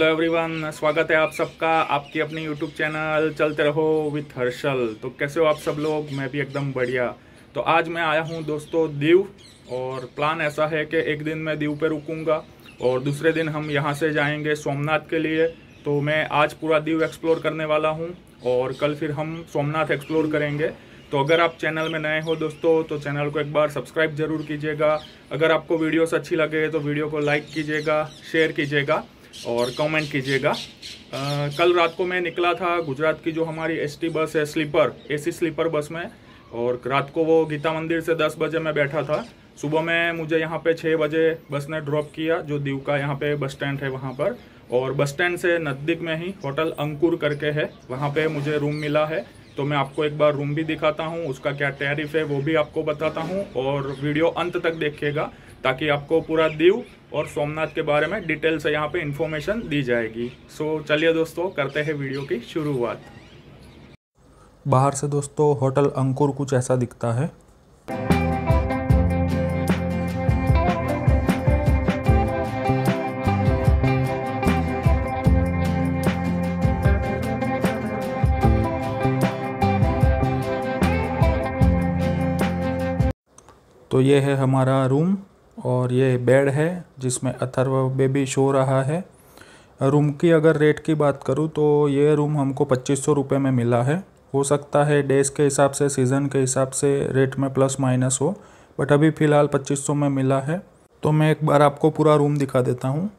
Hello everyone, स्वागत है आप सबका आपकी अपनी यूट्यूब चैनल चलते रहो विथ हर्षल। तो कैसे हो आप सब लोग? मैं भी एकदम बढ़िया। तो आज मैं आया हूँ दोस्तों दीव, और प्लान ऐसा है कि एक दिन मैं दीव पे रुकूंगा और दूसरे दिन हम यहाँ से जाएंगे सोमनाथ के लिए। तो मैं आज पूरा दीव एक्सप्लोर करने वाला हूँ और कल फिर हम सोमनाथ एक्सप्लोर करेंगे। तो अगर आप चैनल में नए हो दोस्तों तो चैनल को एक बार सब्सक्राइब जरूर कीजिएगा। अगर आपको वीडियोस अच्छी लगे तो वीडियो को लाइक कीजिएगा, शेयर कीजिएगा और कमेंट कीजिएगा। कल रात को मैं निकला था गुजरात की जो हमारी एसटी बस है, स्लीपर एसी स्लीपर बस में, और रात को वो गीता मंदिर से 10 बजे मैं बैठा था। सुबह में मुझे यहाँ पे 6 बजे बस ने ड्रॉप किया, जो दीव का यहाँ पे बस स्टैंड है वहाँ पर। और बस स्टैंड से नज़दीक में ही होटल अंकुर करके है, वहाँ पे मुझे रूम मिला है। तो मैं आपको एक बार रूम भी दिखाता हूँ, उसका क्या टैरिफ है वो भी आपको बताता हूँ, और वीडियो अंत तक देखिएगा ताकि आपको पूरा दीव और सोमनाथ के बारे में डिटेल से यहाँ पे इंफॉर्मेशन दी जाएगी। सो चलिए दोस्तों, करते हैं वीडियो की शुरुआत। बाहर से दोस्तों होटल अंकुर कुछ ऐसा दिखता है। तो ये है हमारा रूम और ये बेड है जिसमें अथर्व बेबी सो रहा है। रूम की अगर रेट की बात करूँ तो ये रूम हमको 2500 रुपये में मिला है। हो सकता है डेज के हिसाब से, सीज़न के हिसाब से रेट में प्लस माइनस हो, बट अभी फ़िलहाल 2500 में मिला है। तो मैं एक बार आपको पूरा रूम दिखा देता हूँ।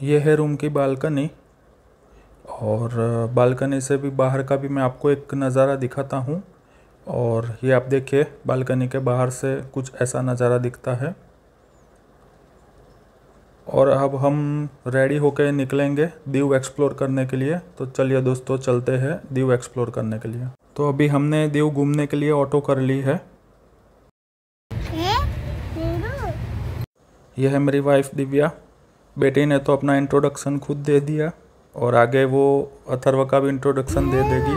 ये है रूम की बालकनी, और बालकनी से भी बाहर का भी मैं आपको एक नज़ारा दिखाता हूँ। और ये आप देखिए, बालकनी के बाहर से कुछ ऐसा नज़ारा दिखता है। और अब हम रेडी होकर निकलेंगे दीव एक्सप्लोर करने के लिए। तो चलिए दोस्तों, चलते हैं दीव एक्सप्लोर करने के लिए। तो अभी हमने दीव घूमने के लिए ऑटो कर ली है। यह है मेरी वाइफ दिव्या। बेटी ने तो अपना इंट्रोडक्शन खुद दे दिया और आगे वो अथर्व का भी इंट्रोडक्शन दे देगी।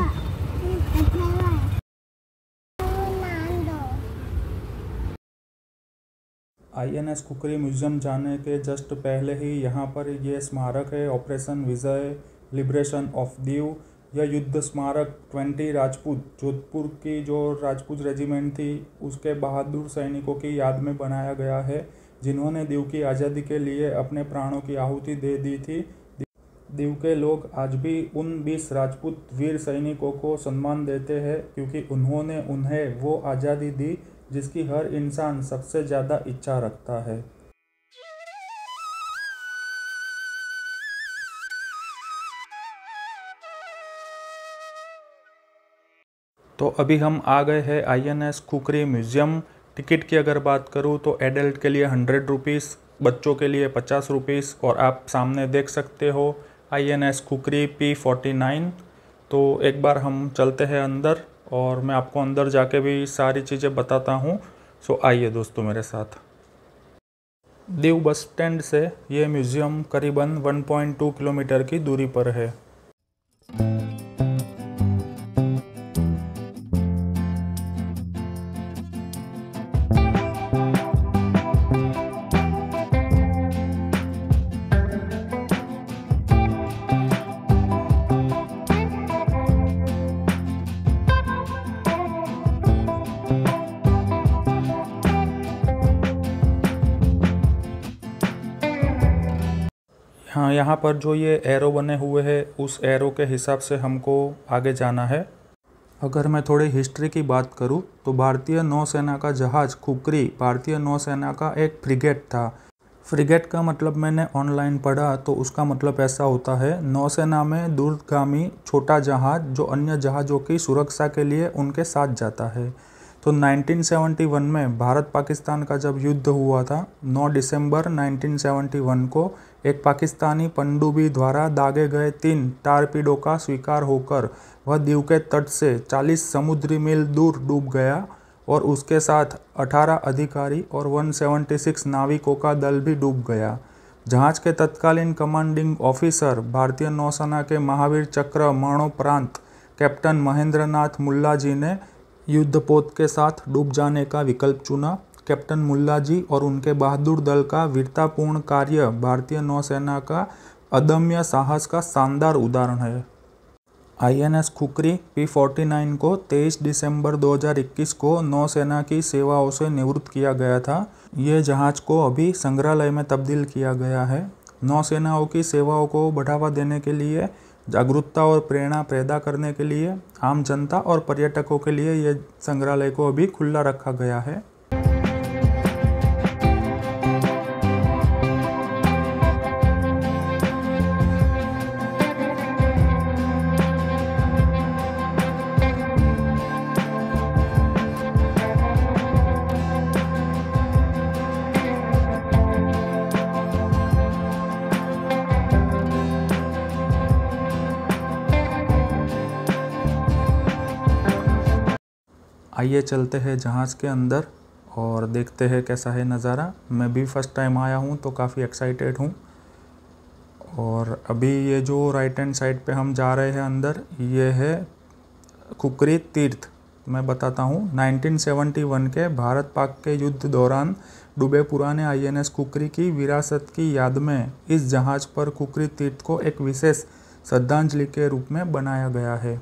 INS खुकरी म्यूजियम जाने के जस्ट पहले ही यहाँ पर ये स्मारक है, operation Vijay liberation of Diu. यह युद्ध स्मारक 20 राजपूत, जोधपुर की जो राजपूत रेजिमेंट थी उसके बहादुर सैनिकों की याद में बनाया गया है, जिन्होंने दीव की आज़ादी के लिए अपने प्राणों की आहुति दे दी थी। दीव के लोग आज भी उन 20 राजपूत वीर सैनिकों को सम्मान देते हैं, क्योंकि उन्होंने उन्हें वो आज़ादी दी जिसकी हर इंसान सबसे ज़्यादा इच्छा रखता है। तो अभी हम आ गए हैं INS खुकरी म्यूज़ियम। टिकट की अगर बात करूँ तो एडल्ट के लिए 100 रुपीज़, बच्चों के लिए 50 रुपीज़। और आप सामने देख सकते हो INS खुकरी P49। तो एक बार हम चलते हैं अंदर और मैं आपको अंदर जाके भी सारी चीज़ें बताता हूँ। सो आइए दोस्तों मेरे साथ। दीव बस स्टैंड से ये म्यूज़ियम करीबन 1.2 किलोमीटर की दूरी पर है। यहाँ पर जो ये एरो बने हुए हैं उस एरो के हिसाब से हमको आगे जाना है। अगर मैं थोड़ी हिस्ट्री की बात करूँ तो भारतीय नौसेना का जहाज़ खुकरी भारतीय नौसेना का एक फ्रिगेट था। फ्रिगेट का मतलब मैंने ऑनलाइन पढ़ा तो उसका मतलब ऐसा होता है, नौसेना में दूरगामी छोटा जहाज़ जो अन्य जहाज़ों की सुरक्षा के लिए उनके साथ जाता है। तो 1971 में भारत पाकिस्तान का जब युद्ध हुआ था, 9 दिसंबर 1971 को एक पाकिस्तानी पनडुब्बी द्वारा दागे गए 3 टारपीडो का शिकार होकर वह दीव के तट से 40 समुद्री मील दूर डूब गया और उसके साथ 18 अधिकारी और 176 नाविकों का दल भी डूब गया। जहाज़ के तत्कालीन कमांडिंग ऑफिसर भारतीय नौसेना के महावीर चक्र मरणोपरांत कैप्टन महेंद्र नाथ मुल्ला जी ने युद्धपोत के साथ डूब जाने का विकल्प चुना। कैप्टन मुल्ला जी और उनके बहादुर दल का वीरतापूर्ण कार्य भारतीय नौसेना का अदम्य साहस का शानदार उदाहरण है। INS खुकरी P-49 को 23 दिसंबर 2021 को नौसेना की सेवाओं से निवृत्त किया गया था। ये जहाज़ को अभी संग्रहालय में तब्दील किया गया है। नौसेनाओं की सेवाओं को बढ़ावा देने के लिए, जागरूकता और प्रेरणा पैदा करने के लिए आम जनता और पर्यटकों के लिए ये संग्रहालय को अभी खुला रखा गया है। आइए चलते हैं जहाज़ के अंदर और देखते हैं कैसा है नज़ारा। मैं भी फर्स्ट टाइम आया हूँ तो काफ़ी एक्साइटेड हूँ। और अभी ये जो राइट हैंड साइड पे हम जा रहे हैं अंदर, ये है खुकरी तीर्थ। मैं बताता हूँ, 1971 के भारत पाक के युद्ध दौरान डूबे पुराने INS खुकरी की विरासत की याद में इस जहाज़ पर खुकरी तीर्थ को एक विशेष श्रद्धांजलि के रूप में बनाया गया है।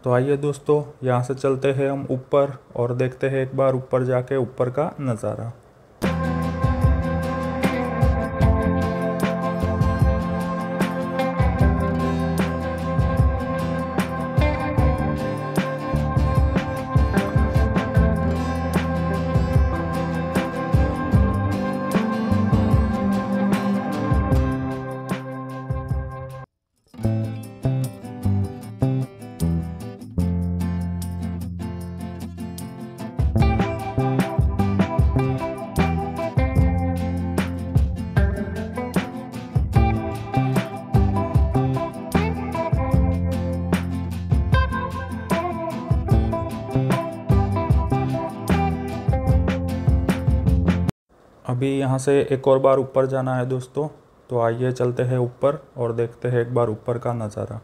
तो आइए दोस्तों, यहाँ से चलते हैं हम ऊपर और देखते हैं एक बार ऊपर जाके ऊपर का नज़ारा। अभी यहाँ से एक और बार ऊपर जाना है दोस्तों, तो आइए चलते हैं ऊपर और देखते हैं एक बार ऊपर का नज़ारा।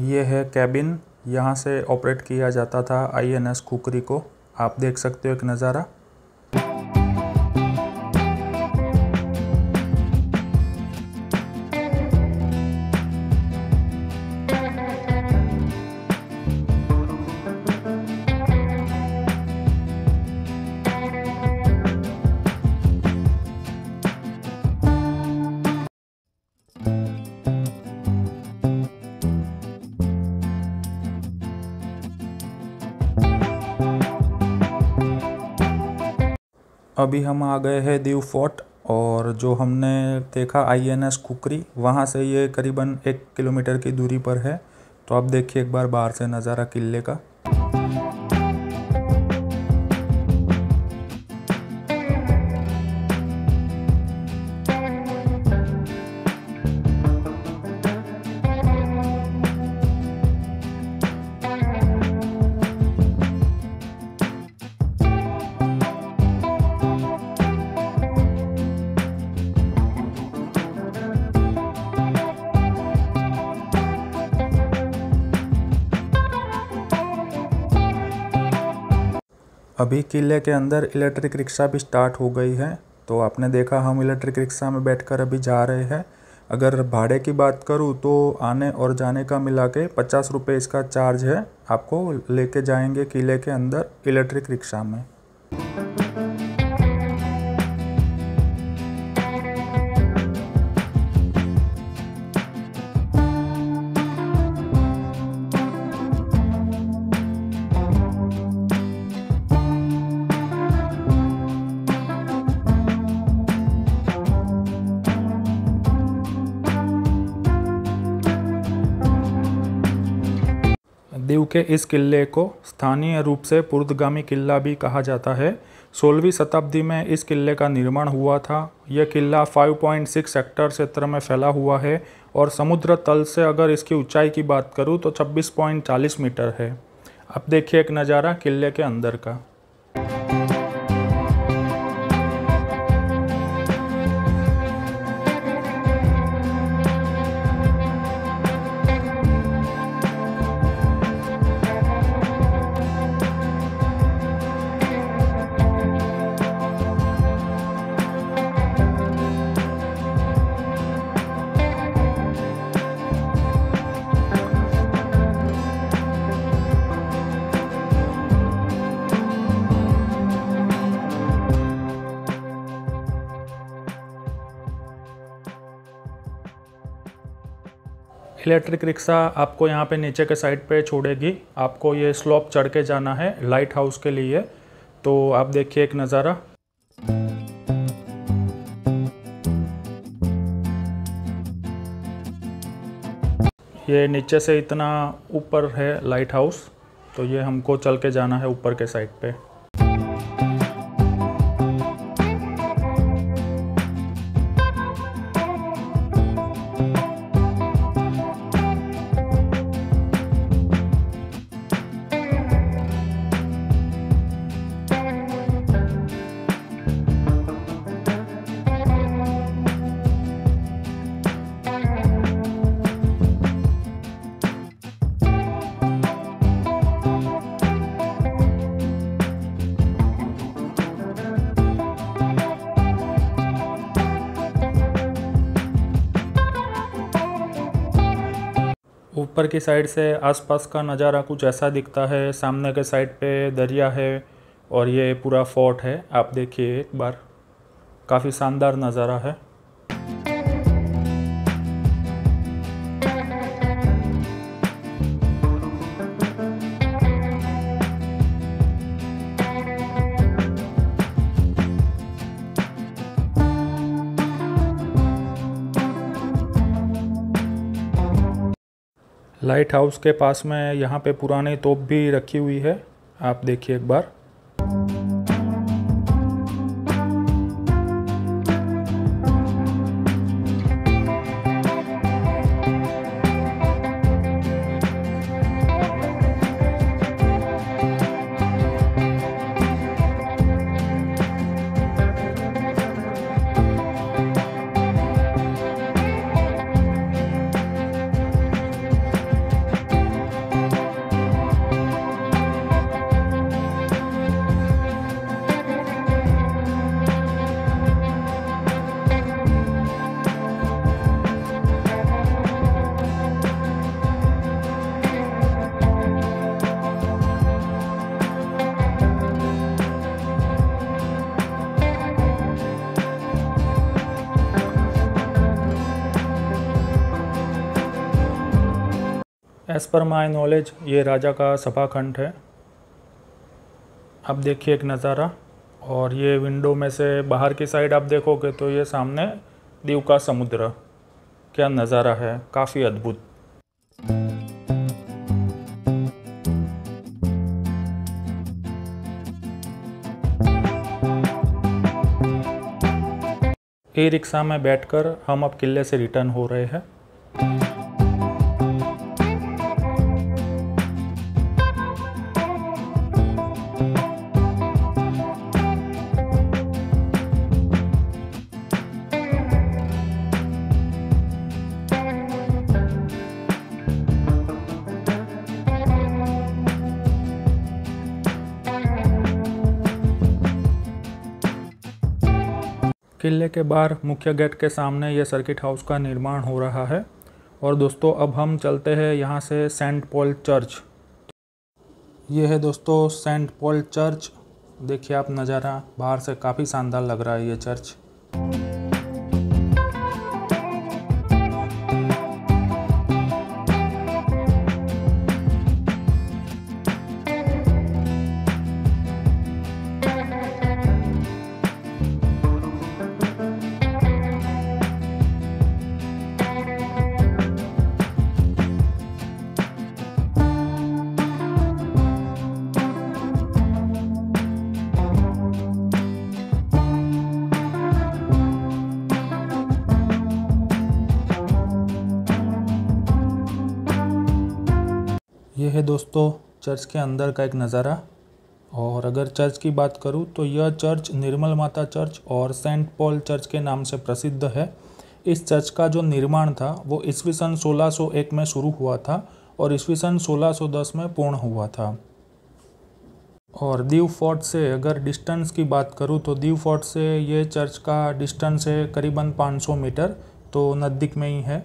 ये है कैबिन, यहाँ से ऑपरेट किया जाता था INS खुकरी को। आप देख सकते हो एक नज़ारा। अभी हम आ गए हैं दीव फोर्ट, और जो हमने देखा INS खुकरी, वहाँ से ये करीबन 1 किलोमीटर की दूरी पर है। तो आप देखिए एक बार बाहर से नज़ारा किले का। अभी किले के अंदर इलेक्ट्रिक रिक्शा भी स्टार्ट हो गई है। तो आपने देखा हम इलेक्ट्रिक रिक्शा में बैठकर अभी जा रहे हैं। अगर भाड़े की बात करूँ तो आने और जाने का मिला के 50 रुपये इसका चार्ज है। आपको लेके जाएंगे किले के अंदर इलेक्ट्रिक रिक्शा में। दीव के इस किले को स्थानीय रूप से पुर्तगामी किला भी कहा जाता है। 16वीं शताब्दी में इस किले का निर्माण हुआ था। यह किला 5.6 हेक्टेयर क्षेत्र में फैला हुआ है और समुद्र तल से अगर इसकी ऊंचाई की बात करूं तो 26.40 मीटर है। अब देखिए एक नज़ारा किले के अंदर का। इलेक्ट्रिक रिक्शा आपको यहाँ पे नीचे के साइड पे छोड़ेगी। आपको ये स्लोप चढ़ के जाना है लाइट हाउस के लिए। तो आप देखिए एक नज़ारा। ये नीचे से इतना ऊपर है लाइट हाउस, तो ये हमको चल के जाना है ऊपर के साइड पे। ऊपर की साइड से आसपास का नज़ारा कुछ ऐसा दिखता है। सामने के साइड पे दरिया है और ये पूरा फोर्ट है। आप देखिए एक बार, काफ़ी शानदार नज़ारा है। लाइट हाउस के पास में यहाँ पे पुरानी तोप भी रखी हुई है। आप देखिए एक बार। एज़ पर माई नॉलेज ये राजा का सभा खंड है। अब देखिए एक नज़ारा, और ये विंडो में से बाहर की साइड आप देखोगे तो ये सामने दीव का समुद्र, क्या नज़ारा है, काफ़ी अद्भुत। ई रिक्शा में बैठकर हम अब किले से रिटर्न हो रहे हैं। किले के बाहर मुख्य गेट के सामने ये सर्किट हाउस का निर्माण हो रहा है। और दोस्तों अब हम चलते हैं यहाँ से सेंट पॉल चर्च। ये है दोस्तों सेंट पॉल चर्च। देखिए आप नज़ारा, बाहर से काफ़ी शानदार लग रहा है ये चर्च। ये है दोस्तों चर्च के अंदर का एक नज़ारा। और अगर चर्च की बात करूँ तो यह चर्च निर्मल माता चर्च और सेंट पॉल चर्च के नाम से प्रसिद्ध है। इस चर्च का जो निर्माण था वो ईस्वी सन 1601 में शुरू हुआ था और ईस्वी सन 1610 में पूर्ण हुआ था। और दीव फोर्ट से अगर डिस्टेंस की बात करूँ तो दीव फोर्ट से ये चर्च का डिस्टेंस है करीबन 500 मीटर, तो नज़दीक में ही है।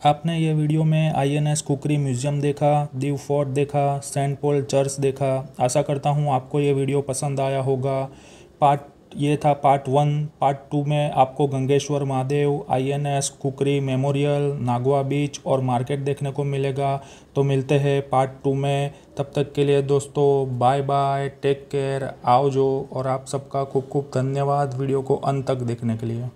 आपने ये वीडियो में INS कुकरी म्यूज़ियम देखा, दीव फोर्ट देखा, सेंट पॉल चर्च देखा। आशा करता हूँ आपको ये वीडियो पसंद आया होगा। ये था पार्ट 1। पार्ट 2 में आपको गंगेश्वर महादेव, INS कुकरी मेमोरियल, नागवा बीच और मार्केट देखने को मिलेगा। तो मिलते हैं पार्ट 2 में। तब तक के लिए दोस्तों बाय बाय, टेक केयर, आओ जो। और आप सबका खूब खूब धन्यवाद वीडियो को अंत तक देखने के लिए।